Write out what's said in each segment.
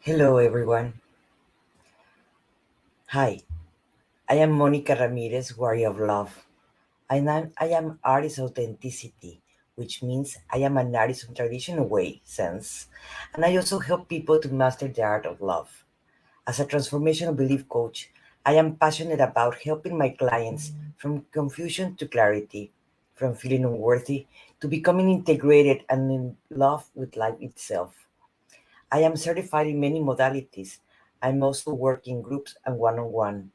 Hello, everyone. Hi, I am Monica Ramirez, Warrior of Love. I am artist authenticity, which means I am an artist in traditional way sense, and I also help people to master the art of love. As a transformational belief coach, I am passionate about helping my clients from confusion to clarity, from feeling unworthy to becoming integrated and in love with life itself. I am certified in many modalities. I'm also working groups and one on one.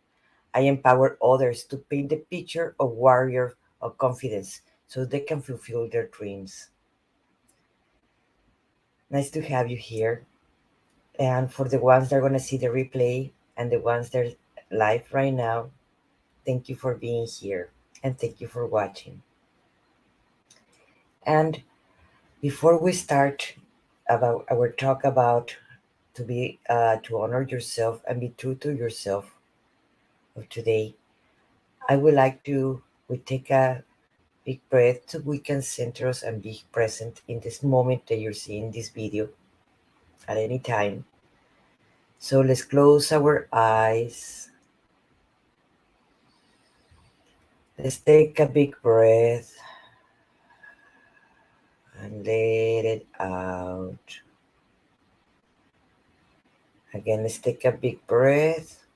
I empower others to paint the picture of warrior of confidence so they can fulfill their dreams. Nice to have you here. And for the ones that are going to see the replay and the ones that are live right now, thank you for being here and thank you for watching. And before we start about our talk about to honor yourself and be true to yourself of today, I would like to we take a big breath so we can center us and be present in this moment that you're seeing this video at any time. So let's close our eyes. Let's take a big breath and let it out. Again, let's take a big breath.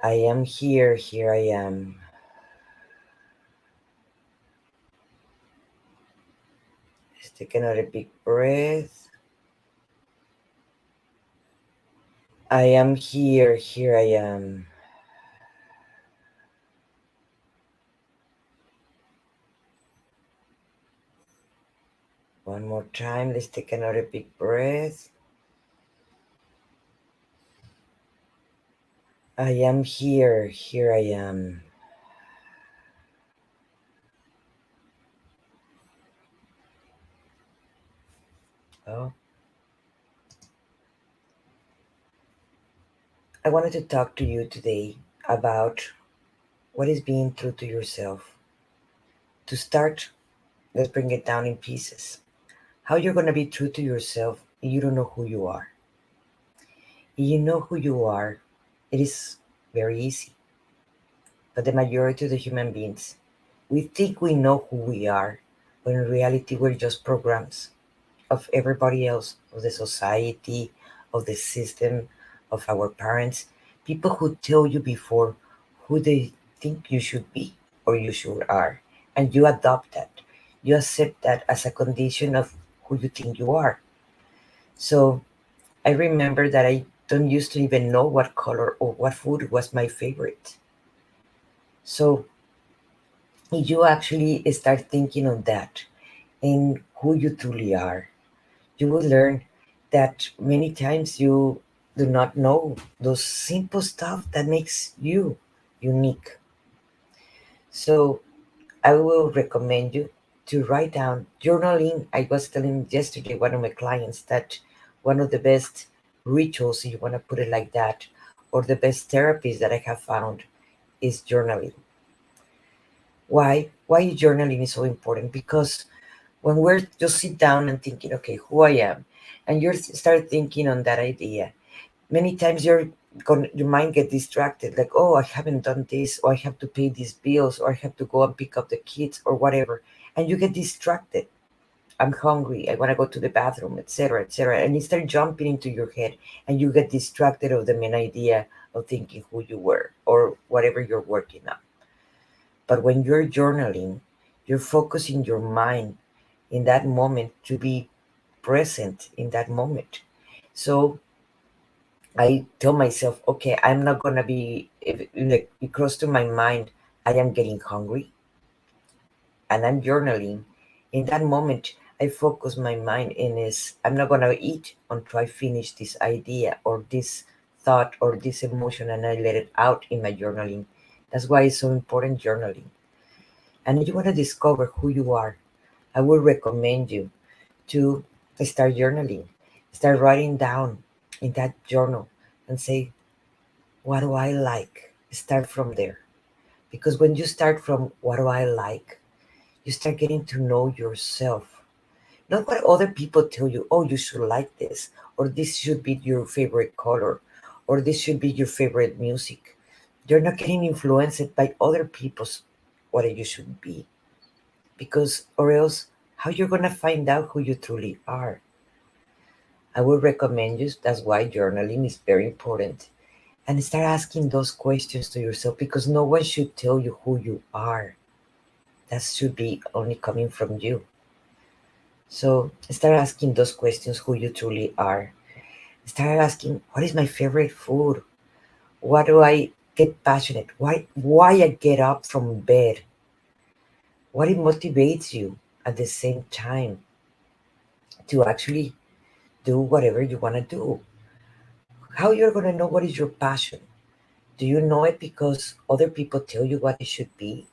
I am here, here I am. Let's take another big breath. I am here, here I am. One more time, let's take another big breath. I am here, here I am. Oh, I wanted to talk to you today about what is being true to yourself. To start, let's bring it down in pieces. How you're going to be true to yourself if you don't know who you are. If you know who you are, it is very easy. But the majority of the human beings, we think we know who we are, when in reality we're just programs of everybody else, of the society, of the system, of our parents, people who tell you before who they think you should be or you should are. And you adopt that. You accept that as a condition of who you think you are. So I remember that I don't used to even know what color or what food was my favorite. So if you actually start thinking on that and who you truly are, you will learn that many times you do not know those simple stuff that makes you unique. So I will recommend you to write down journaling. I was telling yesterday one of my clients that one of the best rituals, if you want to put it like that, or the best therapies that I have found is journaling. Why journaling is so important? Because when we're just sit down and thinking, okay, who I am, and you start thinking on that idea, many times your mind get distracted, like, oh, I haven't done this, or I have to pay these bills, or I have to go and pick up the kids, or whatever, and you get distracted. I'm hungry, I want to go to the bathroom, etc., etc., and you start jumping into your head, and you get distracted of the main idea of thinking who you were or whatever you're working on. But when you're journaling, you're focusing your mind in that moment to be present in that moment. So I tell myself, okay, I'm not gonna be if like it crossed to my mind, I am getting hungry and I'm journaling. In that moment, I focus my mind in is I'm not gonna eat until I finish this idea or this thought or this emotion and I let it out in my journaling. That's why it's so important journaling. And if you want to discover who you are, I would recommend you to start journaling. Start writing down in that journal and say, what do I like? Start from there. Because when you start from what do I like, you start getting to know yourself. not what other people tell you. Oh, you should like this, or this should be your favorite color, or this should be your favorite music. You're not getting influenced by other people's what you should be, because or else how you're gonna find out who you truly are. I would recommend you. That's why journaling is very important. And start asking those questions to yourself because no one should tell you who you are. That should be only coming from you. So start asking those questions who you truly are. Start asking, what is my favorite food? What do I get passionate? Why I get up from bed? What it motivates you at the same time to actually do whatever you want to do? How you're going to know what is your passion? Do you know it because other people tell you what it should be?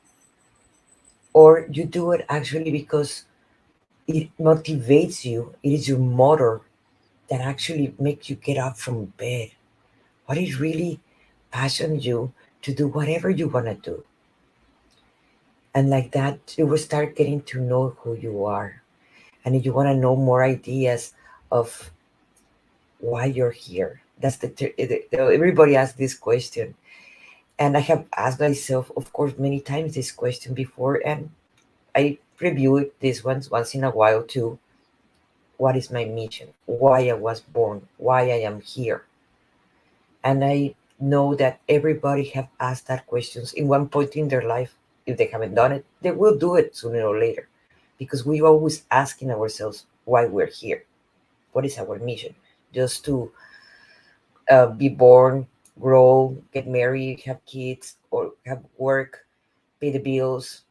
Or you do it actually because it motivates you, it is your motor that actually makes you get up from bed? What is really passion you to do whatever you want to do? And like that, you will start getting to know who you are. And if you want to know more ideas of why you're here, that's everybody asks this question. And I have asked myself, of course, many times this question before, and I review it this once in a while too. What is my mission? Why I was born? Why I am here? And I know that everybody have asked that questions in one point in their life. If they haven't done it, they will do it sooner or later, because we always asking ourselves why we're here. What is our mission? Just to be born, grow, get married, have kids, or have work, pay the bills,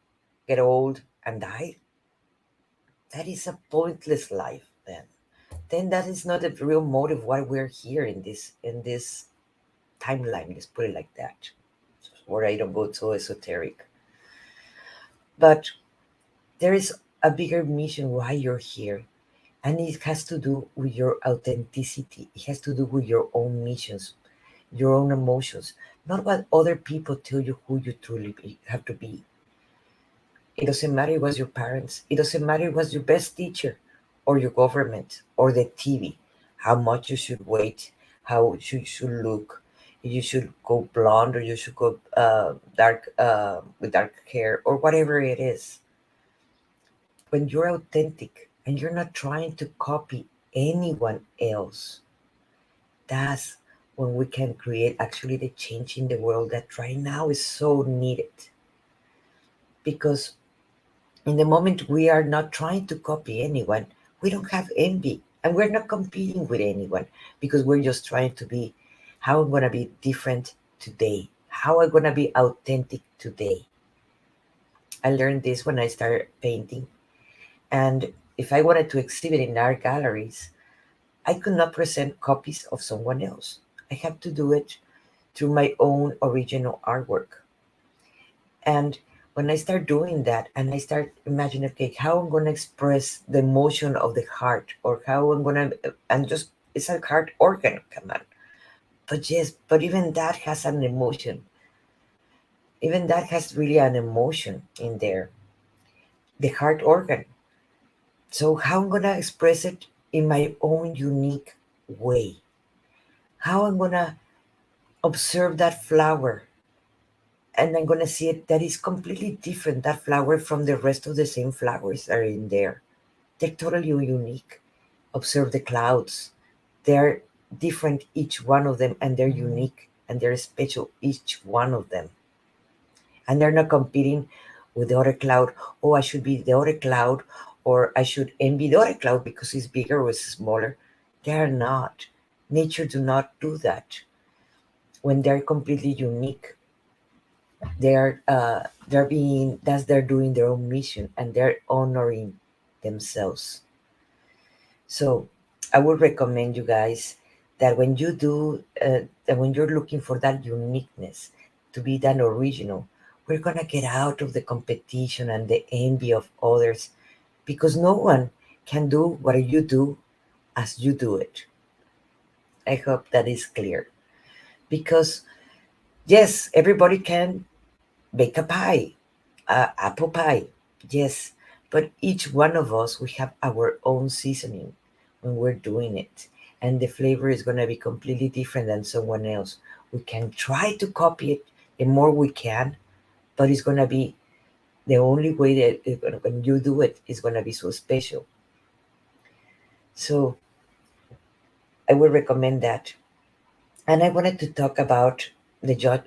get old, and die? That is a pointless life. Then that is not the real motive why we're here in this timeline. Let's put it like that. Or I don't go so esoteric. But there is a bigger mission why you're here. And it has to do with your authenticity. It has to do with your own missions, your own emotions, not what other people tell you who you truly have to be. It doesn't matter it was your parents. It doesn't matter it was your best teacher or your government or the TV. How much you should wait, how you should look. You should go blonde or you should go dark with dark hair or whatever it is. When you're authentic and you're not trying to copy anyone else, that's when we can create actually the change in the world that right now is so needed. Because in the moment we are not trying to copy anyone, we don't have envy and we're not competing with anyone because we're just trying to be how I'm going to be different today, how I'm going to be authentic today. I learned this when I started painting. And if I wanted to exhibit in art galleries, I could not present copies of someone else. I have to do it through my own original artwork. And when I start doing that and I start imagining, okay, how I'm going to express the emotion of the heart or how I'm going to, and just, it's a heart organ, come on. But yes, but even that has an emotion. Even that has really an emotion in there, the heart organ. So how I'm going to express it in my own unique way. How I'm going to observe that flower and I'm gonna see it that is completely different, that flower from the rest of the same flowers that are in there. They're totally unique. Observe the clouds. They're different, each one of them, and they're unique and they're special, each one of them. And they're not competing with the other cloud. Oh, I should be the other cloud, or I should envy the other cloud because it's bigger or it's smaller. They're not. Nature do not do that. When they're completely unique, they're being that's they're doing their own mission and they're honoring themselves. So I would recommend you guys that when you do that when you're looking for that uniqueness, to be that original, we're gonna get out of the competition and the envy of others, because no one can do what you do as you do it. I hope that is clear, because yes, everybody can bake a pie, apple pie. Yes, But each one of us, we have our own seasoning when we're doing it. And the flavor is going to be completely different than someone else. We can try to copy it the more we can, but it's going to be the only way that when you do it is going to be so special. So I would recommend that. And I wanted to talk about the judge.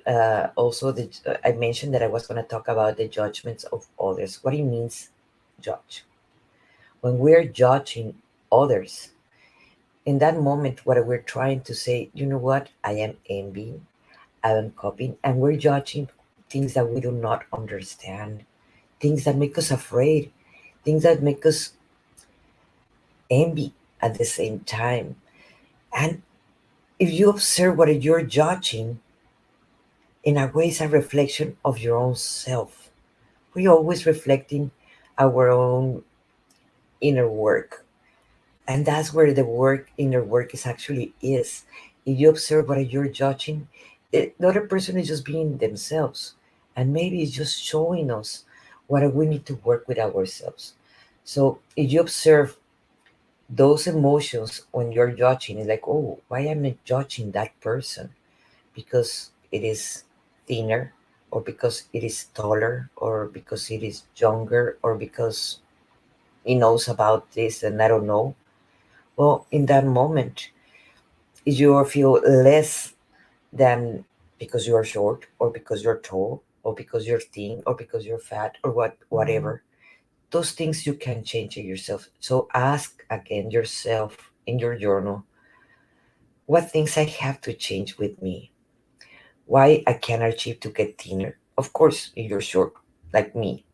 Also, I mentioned that I was going to talk about the judgments of others. What it means, judge. When we're judging others, in that moment, what we're trying to say, you know what? I am envying, I am copying, and we're judging things that we do not understand, things that make us afraid, things that make us envy at the same time. And if you observe what you're judging, in a way, it's a reflection of your own self. We're always reflecting our own inner work. And that's where the work, inner work, is actually is. If you observe what you're judging, the other person is just being themselves. And maybe it's just showing us what we need to work with ourselves. So if you observe those emotions when you're judging, it's like, oh, why am I judging that person? Because it is thinner, or because it is taller, or because it is younger, or because he knows about this and I don't know. Well, in that moment, you feel less than because you are short, or because you're tall, or because you're thin, or because you're fat, or whatever. Those things you can change it yourself. So ask again yourself in your journal, what things I have to change with me? Why I can achieve to get thinner? Of course, if you're short like me,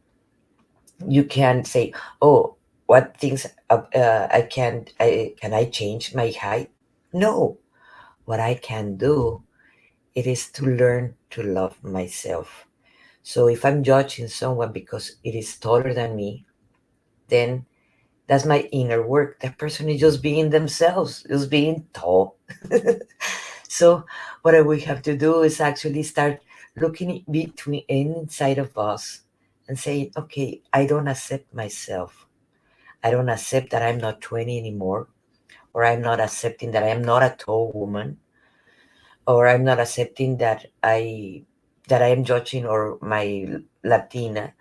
you can say, "Oh, what things can I change my height?" No, what I can do, it is to learn to love myself. So if I'm judging someone because it is taller than me, then that's my inner work. That person is just being themselves, just being tall. So what we have to do is actually start looking between inside of us and saying, okay, I don't accept myself. I don't accept that I'm not 20 anymore, or I'm not accepting that I am not a tall woman, or I'm not accepting that I am judging or my Latina,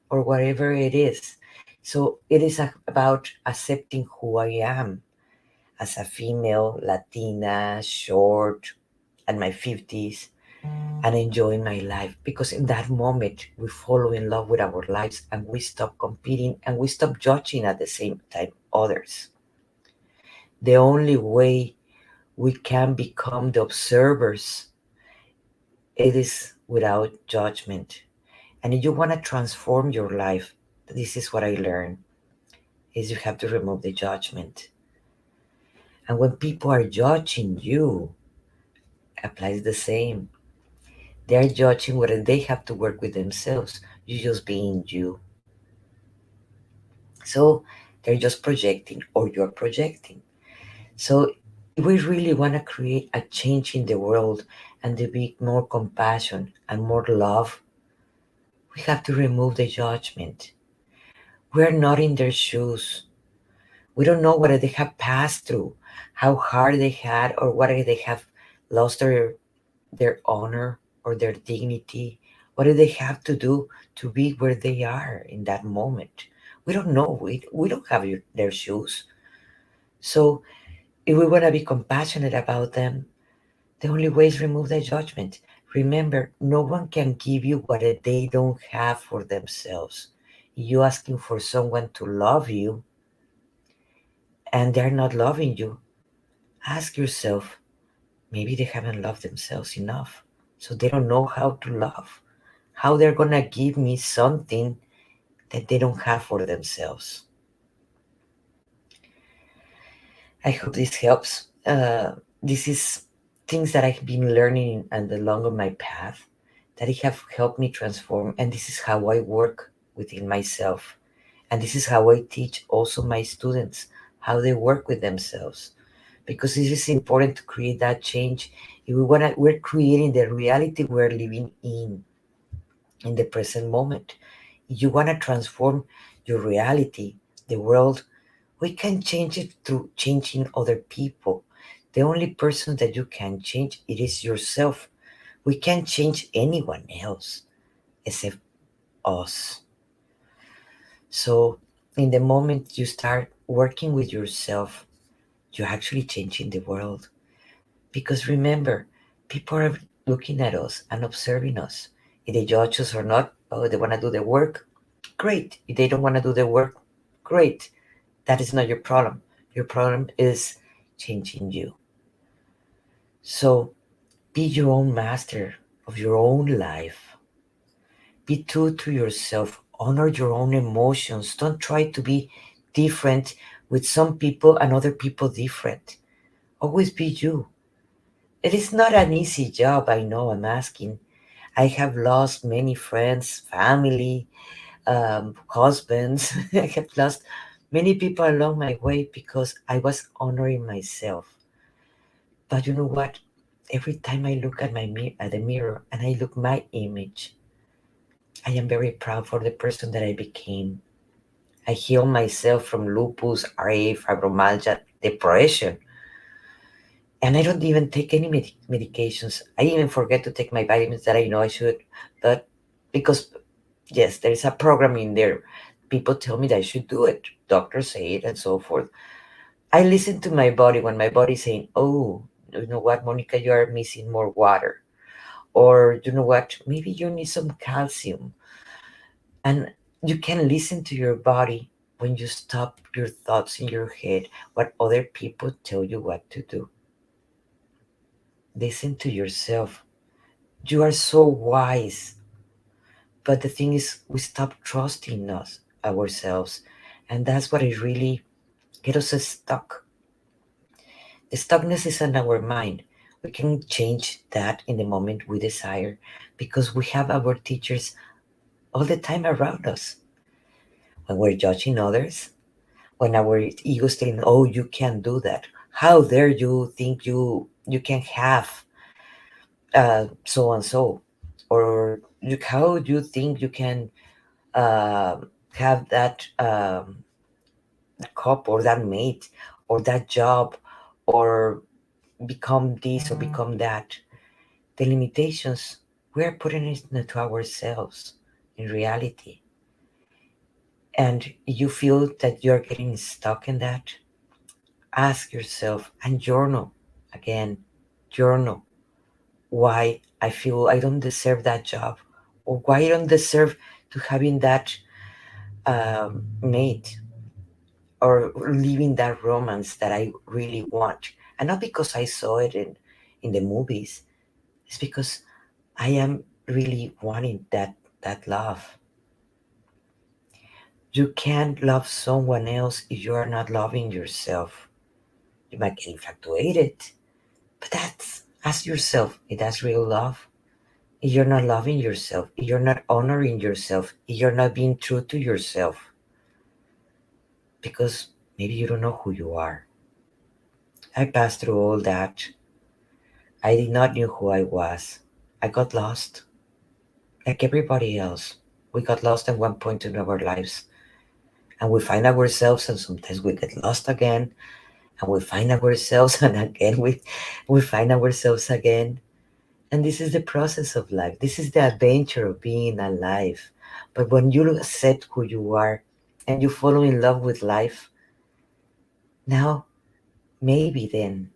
or whatever it is. So it is about accepting who I am as a female, Latina, short, at my 50s, and enjoying my life. Because in that moment, we fall in love with our lives, and we stop competing, and we stop judging at the same time others. The only way we can become the observers, it is without judgment. And if you want to transform your life, this is what I learned, is you have to remove the judgment. And when people are judging you, applies the same. They are judging whether they have to work with themselves. You just being you. So they're just projecting, or you're projecting. So if we really want to create a change in the world, and to be more compassion and more love, we have to remove the judgment. We're not in their shoes. We don't know what they have passed through, how hard they had, or what they have lost their honor or their dignity. What do they have to do to be where they are in that moment? We don't know. We don't have their shoes. So if we want to be compassionate about them, the only way is remove the judgment. Remember, no one can give you what they don't have for themselves. You asking for someone to love you and they're not loving you, ask yourself, maybe they haven't loved themselves enough. So they don't know how to love. How they're gonna give me something that they don't have for themselves. I hope this helps. This is things that I've been learning and along of my path that it have helped me transform, and this is how I work within myself. And this is how I teach also my students how they work with themselves. Because it is important to create that change. If we're creating the reality we're living in the present moment. You want to transform, your reality, the world, we can change it through changing other people. The only person that you can change, it is yourself. We can't change anyone else except us. So, in the moment you start working with yourself, you're actually changing the world. Because remember, people are looking at us and observing us. If they judge us or not, oh, they want to do the work, great. If they don't want to do the work, great. That is not your problem. Your problem is changing you. So be your own master of your own life. Be true to yourself. Honor your own emotions. Don't try to be different with some people and other people different. Always be you. It is not an easy job, I know, I'm asking. I have lost many friends, family, husbands. I have lost many people along my way because I was honoring myself. But you know what? Every time I look at at the mirror and I look my image, I am very proud for the person that I became. I healed myself from lupus, RA, fibromyalgia, depression, and I don't even take any medications. I even forget to take my vitamins that I know I should, but because yes, there is a program in there. People tell me that I should do it. Doctors say it and so forth. I listen to my body when my body's saying, "Oh, you know what, Monica, you are missing more water," or you know what, maybe you need some calcium, and you can listen to your body when you stop your thoughts in your head, what other people tell you what to do. Listen to yourself. You are so wise. But the thing is, we stop trusting ourselves. And that's what it really get us stuck. The stuckness is in our mind. We can change that in the moment we desire because we have our teachers all the time around us. When we're judging others, when our ego is saying, "Oh, you can't do that. How dare you think you can have so and so," or how do you think you can uh, have that cup or that mate or that job or become this or become that. The limitations we're putting it into ourselves in reality. And you feel that you're getting stuck in that, ask yourself and journal again, journal why I feel I don't deserve that job or why I don't deserve to having that mate or living that romance that I really want. And not because I saw it in the movies. It's because I am really wanting that love. You can't love someone else if you are not loving yourself. You might get infatuated, but that's ask yourself if that's real love. If you're not loving yourself, if you're not honoring yourself, if you're not being true to yourself, because maybe you don't know who you are. I passed through all that. I did not know who I was. I got lost, like everybody else. We got lost at one point in our lives, and we find ourselves, and sometimes we get lost again, and we find ourselves, and again we find ourselves again. And this is the process of life. This is the adventure of being alive. But when you accept who you are and you fall in love with life, now maybe then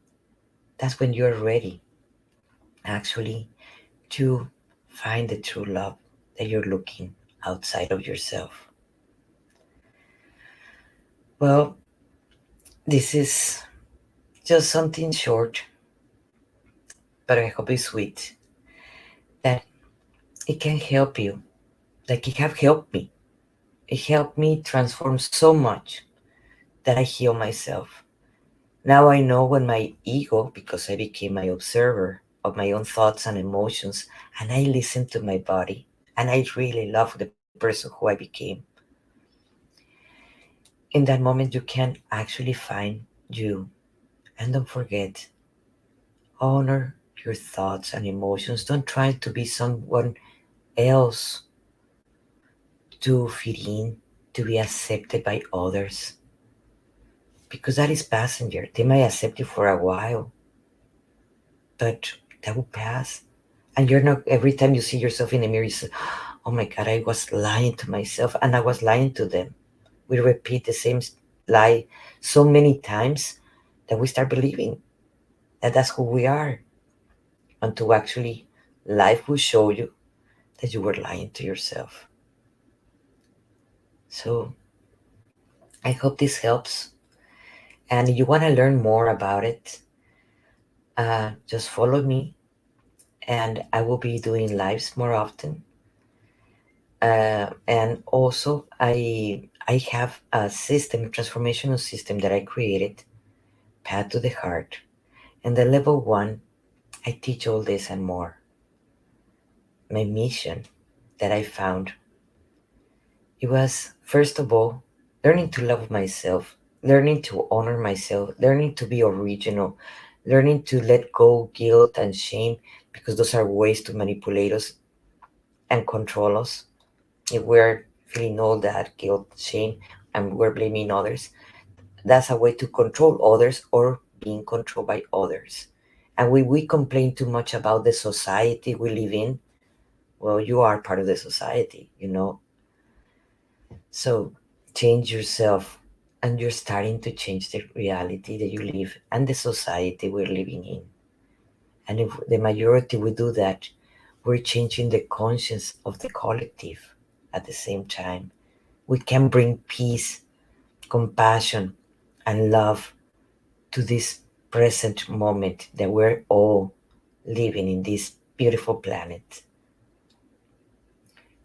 that's when you're ready actually to find the true love that you're looking outside of yourself. Well, this is just something short, but I hope it's sweet that it can help you, like it have helped me. It helped me transform so much that I heal myself. Now I know when my ego, because I became my observer of my own thoughts and emotions, and I listen to my body, and I really love the person who I became. In that moment, you can actually find you. And don't forget, honor your thoughts and emotions. Don't try to be someone else to fit in, to be accepted by others, because that is passenger. They might accept you for a while, but that will pass. And you're not, every time you see yourself in the mirror, you say, oh my God, I was lying to myself and I was lying to them. We repeat the same lie so many times that we start believing that that's who we are. Until actually life will show you that you were lying to yourself. So I hope this helps. And if you want to learn more about it, just follow me, and I will be doing lives more often. And also, I have a system, a transformational system that I created, Path to the Heart. And the level one, I teach all this and more. My mission that I found, it was first of all learning to love myself, learning to honor myself, learning to be original, learning to let go guilt and shame, because those are ways to manipulate us and control us. If we're feeling all that guilt, shame, and we're blaming others, that's a way to control others or being controlled by others. And when we complain too much about the society we live in, well, you are part of the society, you know. So change yourself, and you're starting to change the reality that you live and the society we're living in. And if the majority we do that, we're changing the conscience of the collective at the same time. We can bring peace, compassion, and love to this present moment that we're all living in this beautiful planet.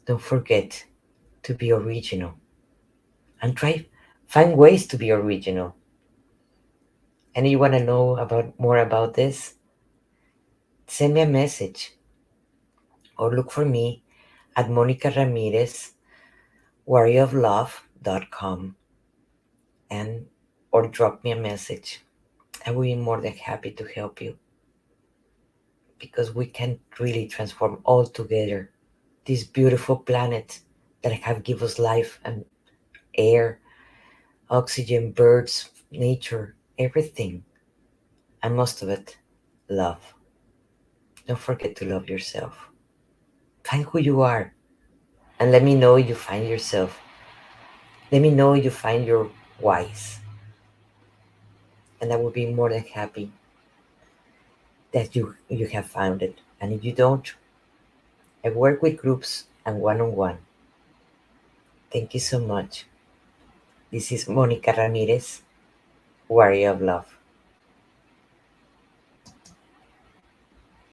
Don't forget to be original, and try find ways to be original. And you want to know about more about this, send me a message or look for me at Monica Ramirez, warrioroflove.com, and or drop me a message. I will be more than happy to help you, because we can really transform all together this beautiful planet that have give us life and air, oxygen, birds, nature, everything, and most of it, love. Don't forget to love yourself. Find who you are, and let me know you find yourself. Let me know you find your whys, and I will be more than happy that you have found it. And if you don't, I work with groups and one-on-one. Thank you so much. This is Monica Ramirez, Warrior of Love.